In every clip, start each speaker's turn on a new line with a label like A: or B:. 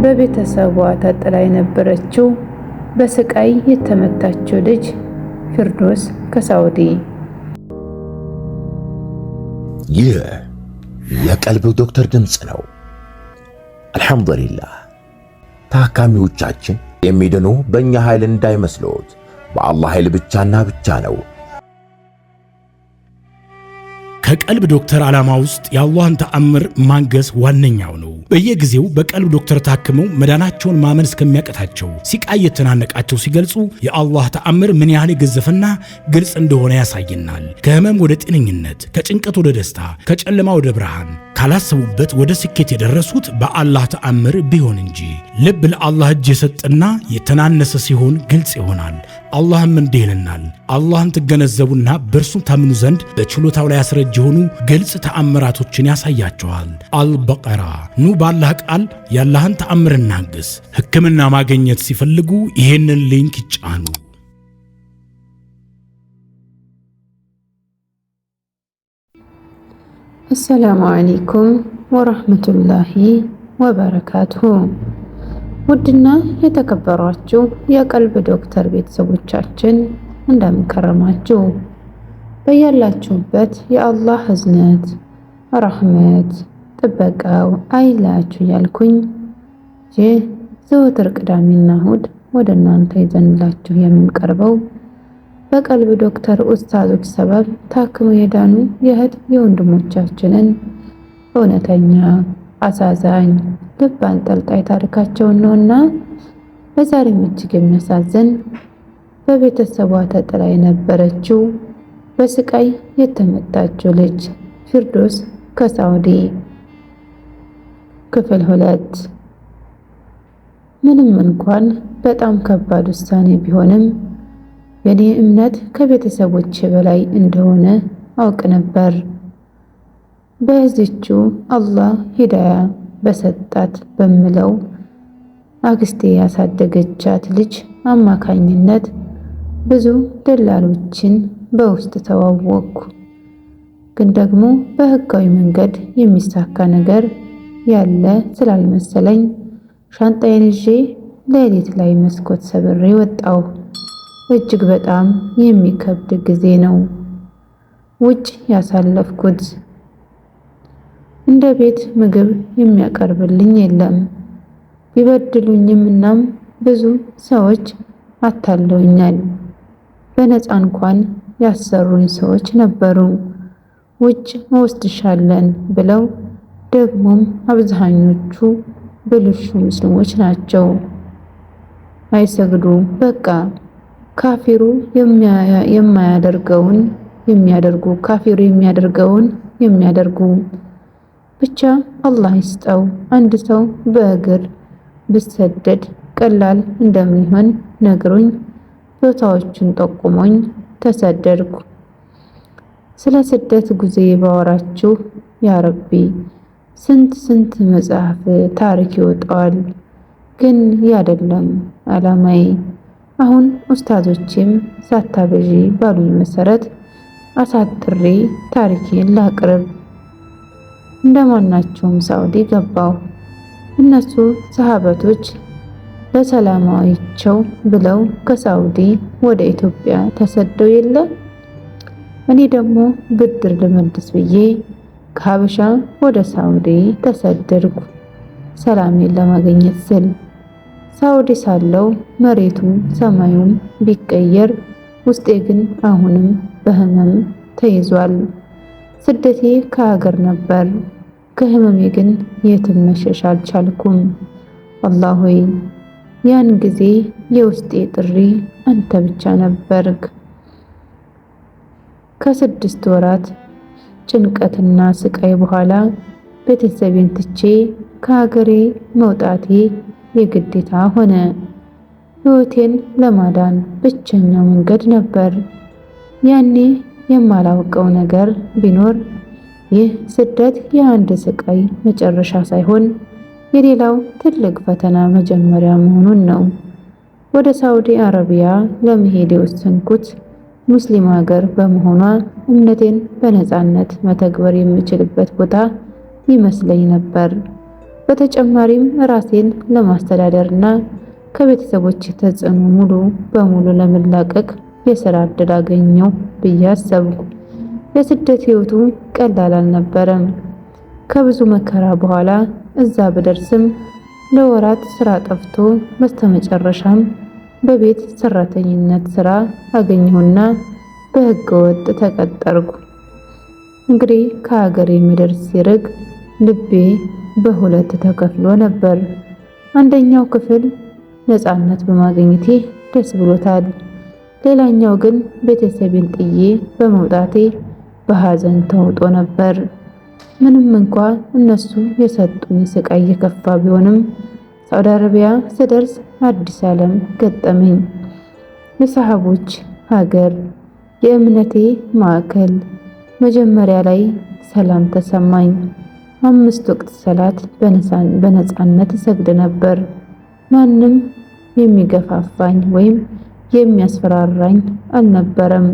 A: በቤተሰቧ ተጥላ የነበረችው በስቃይ የተመታችው ልጅ ፊርዶስ ከሳውዲ።
B: ይህ የቀልብ ዶክተር ድምፅ ነው። አልሐምዱሊላህ። ታካሚዎቻችን የሚድኑ በእኛ ኃይል እንዳይመስሎት፣ በአላህ ኃይል ብቻና ብቻ ነው።
C: ከቀልብ ዶክተር ዓላማ ውስጥ የአላህን ተአምር ማንገስ ዋነኛው ነው። በየጊዜው በቀልብ ዶክተር ታክመው መዳናቸውን ማመን እስከሚያቀታቸው ሲቃይ የተናነቃቸው ሲገልጹ የአላህ ተአምር ምን ያህል የገዘፈና ግልጽ እንደሆነ ያሳየናል። ከህመም ወደ ጤነኝነት፣ ከጭንቀት ወደ ደስታ፣ ከጨለማ ወደ ብርሃን፣ ካላሰቡበት ወደ ስኬት የደረሱት በአላህ ተአምር ቢሆን እንጂ። ልብ ለአላህ እጅ የሰጠና የተናነሰ ሲሆን ግልጽ ይሆናል። አላህም እንዲህ ይለናል፣ አላህን ትገነዘቡና በእርሱም ታምኑ ዘንድ በችሎታው ላይ ያስረጅ የሆኑ ግልጽ ተአምራቶችን ያሳያቸዋል። አልበቀራ። ኑ በአላህ ቃል የአላህን ተአምር እናግስ። ሕክምና ማግኘት ሲፈልጉ ይሄንን ሊንክ ይጫኑ።
A: አሰላሙ አለይኩም ወራህመቱላሂ ወበረካቱሁ። ውድና የተከበሯችሁ የቀልብ ዶክተር ቤተሰቦቻችን እንደምን ከረማችሁ? በያላችሁበት የአላህ እዝነት፣ ረህመት፣ ጥበቃው አይላችሁ ያልኩኝ ይህ ዘወትር ቅዳሜና እሁድ ወደ እናንተ ይዘንላችሁ የምንቀርበው በቀልብ ዶክተር ኡስታዞች ሰበብ ታክመው የዳኑ የእህት የወንድሞቻችንን እውነተኛ፣ አሳዛኝ፣ ልብ አንጠልጣይ ታሪካቸውን ነውና በዛሬም እጅግ የሚያሳዝን በቤተሰቧ ተጥላ የነበረችው በስቃይ የተመታችው ልጅ ፊርዶስ ከሳውዲ ክፍል 2። ምንም እንኳን በጣም ከባድ ውሳኔ ቢሆንም የኔ እምነት ከቤተሰቦቼ በላይ እንደሆነ አውቅ ነበር። በዚቹ አላህ ሂዳያ በሰጣት በምለው አክስቴ ያሳደገቻት ልጅ አማካኝነት ብዙ ደላሎችን በውስጥ ተዋወቅኩ። ግን ደግሞ በህጋዊ መንገድ የሚሳካ ነገር ያለ ስላልመሰለኝ ሻንጣዬን ይዤ ሌሊት ላይ መስኮት ሰብሬ ወጣሁ። እጅግ በጣም የሚከብድ ጊዜ ነው ውጭ ያሳለፍኩት። እንደ ቤት ምግብ የሚያቀርብልኝ የለም። ቢበድሉኝም እናም ብዙ ሰዎች አታለውኛል። በነፃ እንኳን ያሰሩኝ ሰዎች ነበሩ። ውጭ ወስድሻለን ብለው ደግሞም አብዛኞቹ ብልሹ ሙስሊሞች ናቸው። አይሰግዱ፣ በቃ ካፊሩ የማያደርገውን የሚያደርጉ፣ ካፊሩ የሚያደርገውን የሚያደርጉ። ብቻ አላህ ይስጠው። አንድ ሰው በእግር ብሰደድ ቀላል እንደሚሆን ነግሮኝ ቦታዎቹን ጠቁሞኝ ተሰደድኩ። ስለ ስደት ጉዜ ባወራችሁ ያ ረቢ ስንት መጽሐፍ ታሪክ ይወጣዋል። ግን ያደለም አላማዬ። አሁን ኡስታዞቼም ሳታበዢ ባሉኝ መሰረት አሳጥሬ ታሪኬን ላቅርብ። እንደማናቸውም ሳውዲ ገባሁ። እነሱ ሰሃበቶች ለሰላማዊቸው ብለው ከሳውዲ ወደ ኢትዮጵያ ተሰደው የለ። እኔ ደግሞ ብድር ልመልስ ብዬ ከሀበሻ ወደ ሳውዲ ተሰደድኩ ሰላሜን ለማግኘት ስል። ሳውዲ ሳለው መሬቱም ሰማዩም ቢቀየር ውስጤ ግን አሁንም በህመም ተይዟል። ስደቴ ከሀገር ነበር። ከህመሜ ግን የትም መሸሽ አልቻልኩም። አላህ ሆይ ያን ጊዜ የውስጤ ጥሪ አንተ ብቻ ነበርክ። ከ6 ወራት ጭንቀትና ስቃይ በኋላ ቤተሰቤን ትቼ ከሀገሬ መውጣቴ የግዴታ ሆነ። ህይወቴን ለማዳን ብቸኛው መንገድ ነበር። ያኔ የማላውቀው ነገር ቢኖር ይህ ስደት የአንድ ስቃይ መጨረሻ ሳይሆን የሌላው ትልቅ ፈተና መጀመሪያ መሆኑን ነው። ወደ ሳውዲ አረቢያ ለመሄድ የወሰንኩት ሙስሊም ሀገር በመሆኗ እምነቴን በነፃነት መተግበር የምችልበት ቦታ ይመስለኝ ነበር። በተጨማሪም ራሴን ለማስተዳደርና ከቤተሰቦች ተጽዕኖ ሙሉ በሙሉ ለመላቀቅ የሥራ ዕድል አገኘው ብዬ አሰብኩ። የስደት ሕይወቱ ቀላል አልነበረም። ከብዙ መከራ በኋላ እዛ ብደርስም ለወራት ስራ ጠፍቶ በስተመጨረሻም በቤት ሰራተኝነት ስራ አገኘሁና በሕገ ወጥ ተቀጠርኩ። እንግዲህ ከሀገሬ ምድር ሲርቅ ልቤ በሁለት ተከፍሎ ነበር። አንደኛው ክፍል ነፃነት በማግኘቴ ደስ ብሎታል። ሌላኛው ግን ቤተሰቤን ጥዬ በመውጣቴ በሐዘን ተውጦ ነበር። ምንም እንኳ እነሱ የሰጡኝ ስቃይ የከፋ ቢሆንም ሳውዲ አረቢያ ስደርስ አዲስ ዓለም ገጠመኝ። የሰሃቦች ሀገር፣ የእምነቴ ማዕከል። መጀመሪያ ላይ ሰላም ተሰማኝ። 5 ወቅት ሰላት በነፃነት እሰግድ ነበር። ማንም የሚገፋፋኝ ወይም የሚያስፈራራኝ አልነበረም።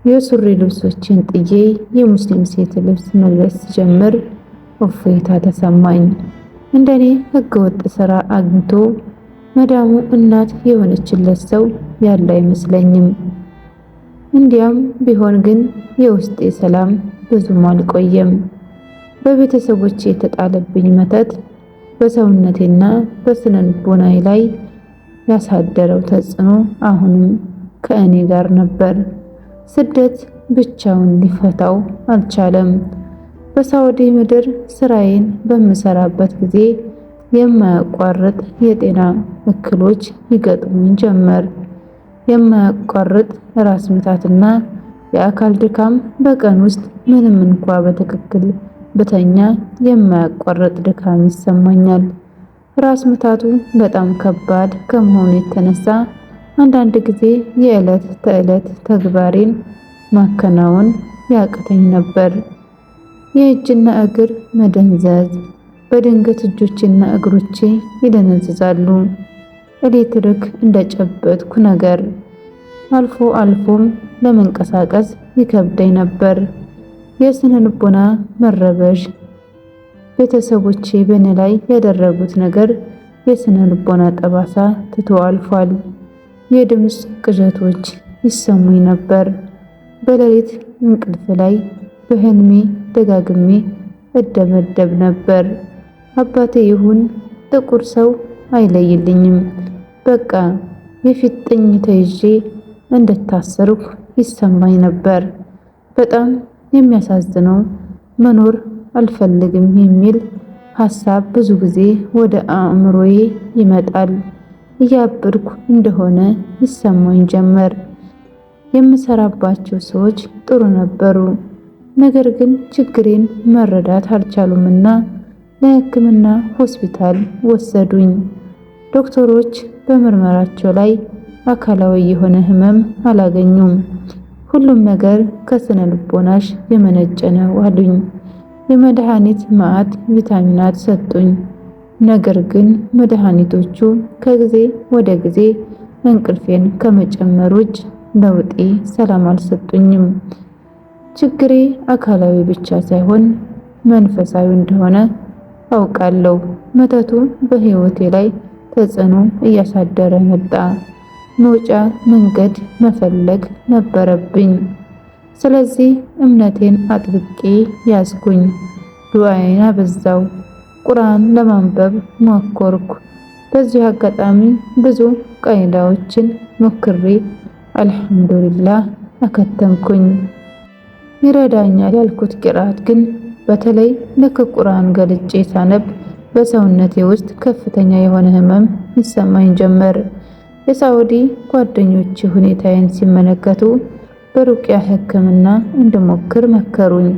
A: የሱሪ ልብሶችን ጥዬ የሙስሊም ሴት ልብስ መልበስ ሲጀምር እፎይታ ተሰማኝ። እንደኔ ህገወጥ ስራ አግኝቶ መዳሙ እናት የሆነችለት ሰው ያለ አይመስለኝም። እንዲያም ቢሆን ግን የውስጤ ሰላም ብዙም አልቆየም። በቤተሰቦቼ የተጣለብኝ መተት በሰውነቴና በስነ ልቦናዬ ላይ ያሳደረው ተጽዕኖ አሁንም ከእኔ ጋር ነበር። ስደት ብቻውን ሊፈታው አልቻለም። በሳውዲ ምድር ስራዬን በምሰራበት ጊዜ የማያቋርጥ የጤና እክሎች ይገጥሙኝ ጀመር። የማያቋርጥ ራስ ምታትና የአካል ድካም። በቀን ውስጥ ምንም እንኳ በትክክል ብተኛ የማያቋርጥ ድካም ይሰማኛል። ራስ ምታቱ በጣም ከባድ ከመሆኑ የተነሳ አንዳንድ ጊዜ የዕለት ተዕለት ተግባሬን ማከናወን ያቅተኝ ነበር። የእጅና እግር መደንዘዝ። በድንገት እጆቼና እግሮቼ ይደነዝዛሉ። ኤሌክትሪክ እንደጨበጥኩ ነገር። አልፎ አልፎም ለመንቀሳቀስ ይከብደኝ ነበር። የስነ ልቦና መረበሽ። ቤተሰቦቼ በእኔ ላይ ያደረጉት ነገር የስነ ልቦና ጠባሳ ትቶ አልፏል። የድምፅ ቅዠቶች ይሰሙኝ ነበር። በሌሊት እንቅልፍ ላይ በህልሜ ደጋግሜ እደበደብ ነበር። አባቴ ይሁን ጥቁር ሰው አይለይልኝም። በቃ የፊጥኝ ተይዤ እንደታሰርኩ ይሰማኝ ነበር። በጣም የሚያሳዝነው መኖር አልፈልግም የሚል ሐሳብ ብዙ ጊዜ ወደ አእምሮዬ ይመጣል። እያበድኩ እንደሆነ ይሰማኝ ጀመር። የምሰራባቸው ሰዎች ጥሩ ነበሩ፣ ነገር ግን ችግሬን መረዳት አልቻሉምና ለሕክምና ሆስፒታል ወሰዱኝ። ዶክተሮች በምርመራቸው ላይ አካላዊ የሆነ ህመም አላገኙም። ሁሉም ነገር ከስነ ልቦናሽ የመነጨ ነው አሉኝ። የመድኃኒት ማዕት ቪታሚናት ሰጡኝ። ነገር ግን መድኃኒቶቹ ከጊዜ ወደ ጊዜ እንቅልፌን ከመጨመር ውጭ ለውጤ ሰላም አልሰጡኝም። ችግሬ አካላዊ ብቻ ሳይሆን መንፈሳዊ እንደሆነ አውቃለሁ። መተቱ በህይወቴ ላይ ተጽዕኖ እያሳደረ መጣ። መውጫ መንገድ መፈለግ ነበረብኝ። ስለዚህ እምነቴን አጥብቄ ያዝኩኝ። ዱዓዬን አበዛው። ቁርአን ለማንበብ ሞከርኩ። በዚህ አጋጣሚ ብዙ ቃይዳዎችን ሞክሬ አልሐምዱሊላህ አከተምኩኝ። ይረዳኛል ያልኩት ቂራአት ግን በተለይ ልክ ቁርአን ገልጬ ሳነብ በሰውነቴ ውስጥ ከፍተኛ የሆነ ህመም ይሰማኝ ጀመር። የሳውዲ ጓደኞች ሁኔታዬን ሲመለከቱ በሩቅያ ህክምና እንድሞክር መከሩኝ።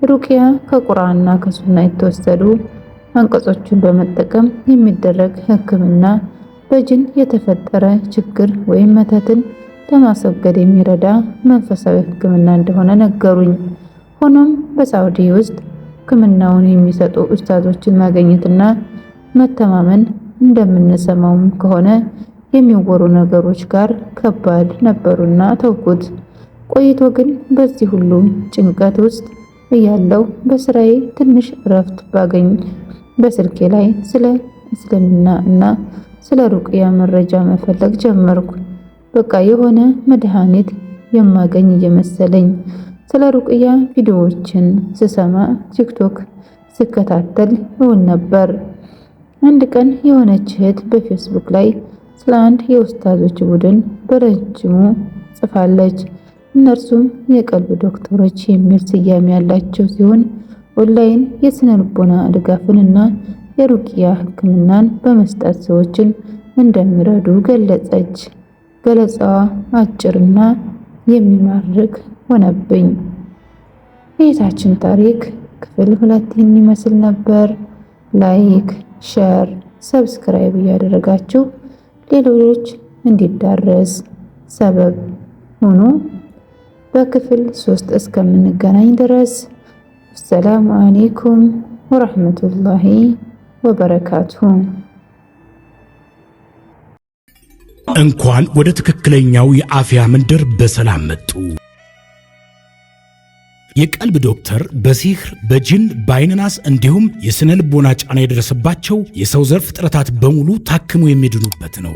A: ሩቅያ ከቁርአንና ከሱና የተወሰዱ አንቀጾችን በመጠቀም የሚደረግ ህክምና በጅን የተፈጠረ ችግር ወይም መተትን ለማስወገድ የሚረዳ መንፈሳዊ ህክምና እንደሆነ ነገሩኝ። ሆኖም በሳውዲ ውስጥ ህክምናውን የሚሰጡ ኡስታዞችን ማግኘትና መተማመን እንደምንሰማውም ከሆነ የሚወሩ ነገሮች ጋር ከባድ ነበሩና ተውኩት። ቆይቶ ግን በዚህ ሁሉ ጭንቀት ውስጥ እያለው በስራዬ ትንሽ እረፍት ባገኝ በስልኬ ላይ ስለ እስልምና እና ስለ ሩቅያ መረጃ መፈለግ ጀመርኩ። በቃ የሆነ መድኃኒት የማገኝ እየመሰለኝ ስለ ሩቅያ ቪዲዮዎችን ስሰማ ቲክቶክ ስከታተል እውን ነበር። አንድ ቀን የሆነች እህት በፌስቡክ ላይ ስለ አንድ የኡስታዞች ቡድን በረጅሙ ጽፋለች። እነርሱም የቀልብ ዶክተሮች የሚል ስያሜ ያላቸው ሲሆን ኦንላይን የስነ ልቦና ድጋፍንና የሩቅያ ሕክምናን በመስጠት ሰዎችን እንደሚረዱ ገለጸች። ገለጻዋ አጭርና የሚማርክ ሆነብኝ። የእህታችን ታሪክ ክፍል 2 ይመስል ነበር። ላይክ፣ ሼር፣ ሰብስክራይብ እያደረጋችሁ ሌሎች እንዲዳረስ ሰበብ ሆኖ በክፍል 3 እስከምንገናኝ ድረስ ሰላም አለይኩም ወራህመቱላሂ ወበረካቱሁ።
C: እንኳን ወደ ትክክለኛው የአፍያ መንደር በሰላም መጡ። የቀልብ ዶክተር በሲህር በጅን በአይንናስ እንዲሁም የስነ ልቦና ጫና የደረሰባቸው የሰው ዘር ፍጥረታት በሙሉ ታክሞ የሚድኑበት ነው።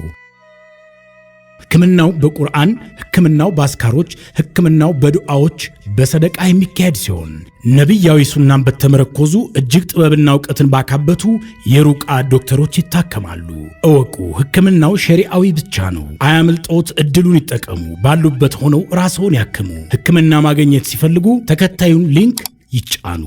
C: ሕክምናው በቁርአን፣ ሕክምናው በአስካሮች፣ ሕክምናው በዱዓዎች በሰደቃ የሚካሄድ ሲሆን ነቢያዊ ሱናን በተመረኮዙ እጅግ ጥበብና እውቀትን ባካበቱ የሩቃ ዶክተሮች ይታከማሉ። እወቁ፣ ሕክምናው ሸሪዓዊ ብቻ ነው። አያምልጦት፣ እድሉን ይጠቀሙ። ባሉበት ሆነው ራስዎን ያክሙ። ሕክምና ማግኘት ሲፈልጉ ተከታዩን ሊንክ ይጫኑ።